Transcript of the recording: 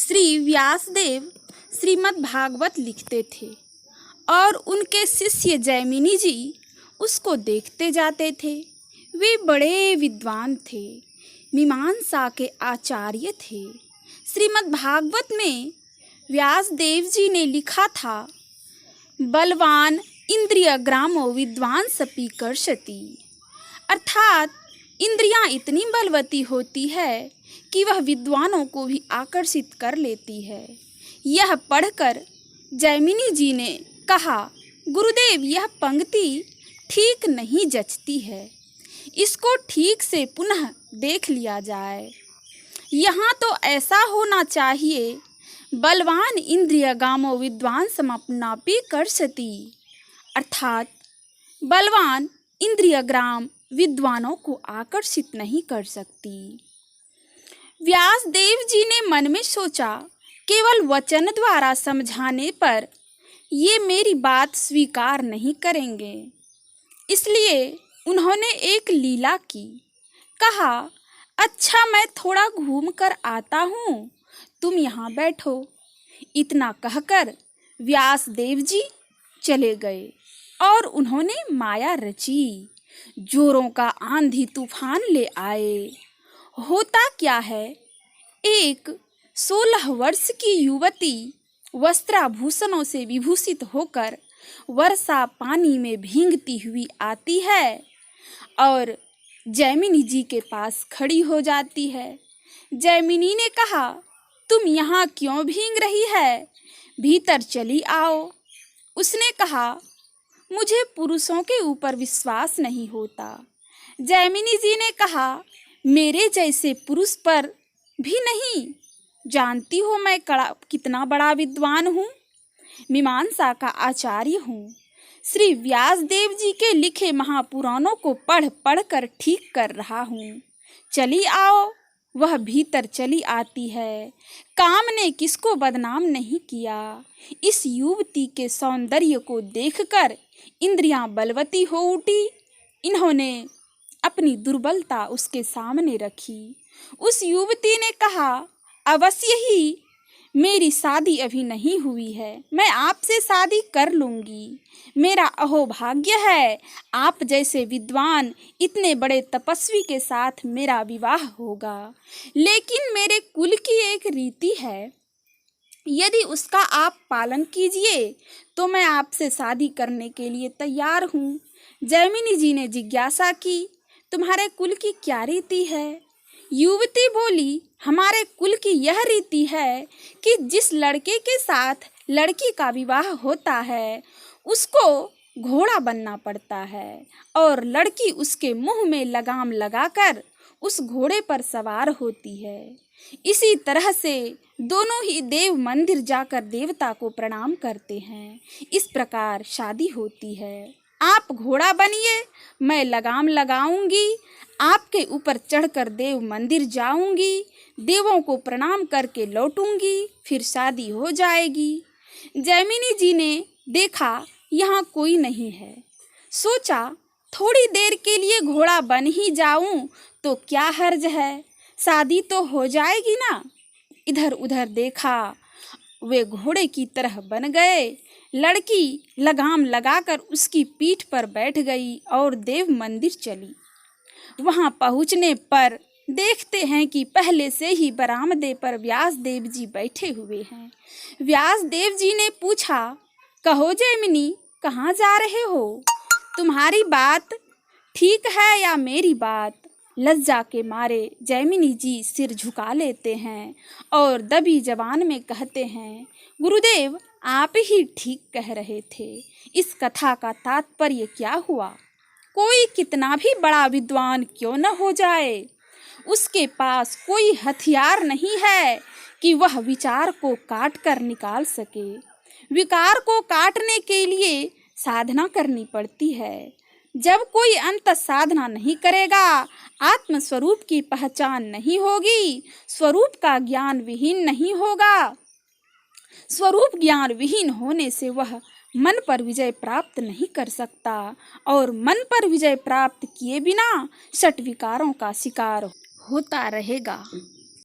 श्री व्यासदेव श्रीमद् भागवत लिखते थे और उनके शिष्य जैमिनी जी उसको देखते जाते थे। वे बड़े विद्वान थे, मीमांसा के आचार्य थे। श्रीमद् भागवत में व्यासदेव जी ने लिखा था, बलवान इंद्रिय ग्रामो विद्वान सपीकर्षति, अर्थात इंद्रियां इतनी बलवती होती है कि वह विद्वानों को भी आकर्षित कर लेती है। यह पढ़कर जैमिनी जी ने कहा, गुरुदेव यह पंक्ति ठीक नहीं जचती है, इसको ठीक से पुनः देख लिया जाए। यहाँ तो ऐसा होना चाहिए, बलवान इंद्रिय गामो विद्वान समापनापि कर्षति, अर्थात बलवान इंद्रिय ग्राम विद्वानों को आकर्षित नहीं कर सकती। व्यासदेव जी ने मन में सोचा, केवल वचन द्वारा समझाने पर ये मेरी बात स्वीकार नहीं करेंगे, इसलिए उन्होंने एक लीला की। कहा, अच्छा मैं थोड़ा घूम कर आता हूँ, तुम यहाँ बैठो। इतना कहकर व्यासदेव जी चले गए और उन्होंने माया रची। जोरों का आंधी तूफान ले आए। होता क्या है, एक 16 वर्ष की युवती वस्त्राभूषणों से विभूषित होकर वर्षा पानी में भींगती हुई आती है और जैमिनी जी के पास खड़ी हो जाती है। जैमिनी ने कहा, तुम यहाँ क्यों भींग रही है, भीतर चली आओ। उसने कहा, मुझे पुरुषों के ऊपर विश्वास नहीं होता। जैमिनी जी ने कहा, मेरे जैसे पुरुष पर भी नहीं, जानती हो मैं कितना बड़ा विद्वान हूँ, मीमांसा का आचार्य हूँ। श्री व्यासदेव जी के लिखे महापुराणों को पढ़ पढ़ कर ठीक कर रहा हूँ, चली आओ। वह भीतर चली आती है। काम ने किसको बदनाम नहीं किया। इस युवती के सौंदर्य को देखकर इंद्रियां बलवती हो उठी। इन्होंने अपनी दुर्बलता उसके सामने रखी। उस युवती ने कहा, अवश्य ही मेरी शादी अभी नहीं हुई है, मैं आपसे शादी कर लूँगी। मेरा अहोभाग्य है, आप जैसे विद्वान इतने बड़े तपस्वी के साथ मेरा विवाह होगा। लेकिन मेरे कुल की एक रीति है, यदि उसका आप पालन कीजिए तो मैं आपसे शादी करने के लिए तैयार हूँ। जैमिनी जी ने जिज्ञासा की, तुम्हारे कुल की क्या रीति है? युवती बोली, हमारे कुल की यह रीति है कि जिस लड़के के साथ लड़की का विवाह होता है उसको घोड़ा बनना पड़ता है और लड़की उसके मुंह में लगाम लगाकर उस घोड़े पर सवार होती है। इसी तरह से दोनों ही देव मंदिर जाकर देवता को प्रणाम करते हैं। इस प्रकार शादी होती है। आप घोड़ा बनिए, मैं लगाम लगाऊंगी, आपके ऊपर चढ़कर देव मंदिर जाऊंगी, देवों को प्रणाम करके लौटूंगी, फिर शादी हो जाएगी। जैमिनी जी ने देखा यहाँ कोई नहीं है, सोचा थोड़ी देर के लिए घोड़ा बन ही जाऊं तो क्या हर्ज है, शादी तो हो जाएगी ना। इधर उधर देखा, वे घोड़े की तरह बन गए। लड़की लगाम लगाकर उसकी पीठ पर बैठ गई और देव मंदिर चली। वहां पहुंचने पर देखते हैं कि पहले से ही बरामदे पर व्यासदेव जी बैठे हुए हैं। व्यासदेव जी ने पूछा, कहो जैमिनी, कहाँ जा रहे हो? तुम्हारी बात ठीक है या मेरी बात? लज्जा के मारे जैमिनी जी सिर झुका लेते हैं और दबी जबान में कहते हैं, गुरुदेव आप ही ठीक कह रहे थे। इस कथा का तात्पर्य क्या हुआ? कोई कितना भी बड़ा विद्वान क्यों न हो जाए, उसके पास कोई हथियार नहीं है कि वह विचार को काट कर निकाल सके। विकार को काटने के लिए साधना करनी पड़ती है। जब कोई अंत साधना नहीं करेगा, आत्म स्वरूप की पहचान नहीं होगी, स्वरूप का ज्ञान विहीन नहीं होगा। स्वरूप ज्ञान विहीन होने से वह मन पर विजय प्राप्त नहीं कर सकता और मन पर विजय प्राप्त किए बिना षट विकारों का शिकार होता रहेगा।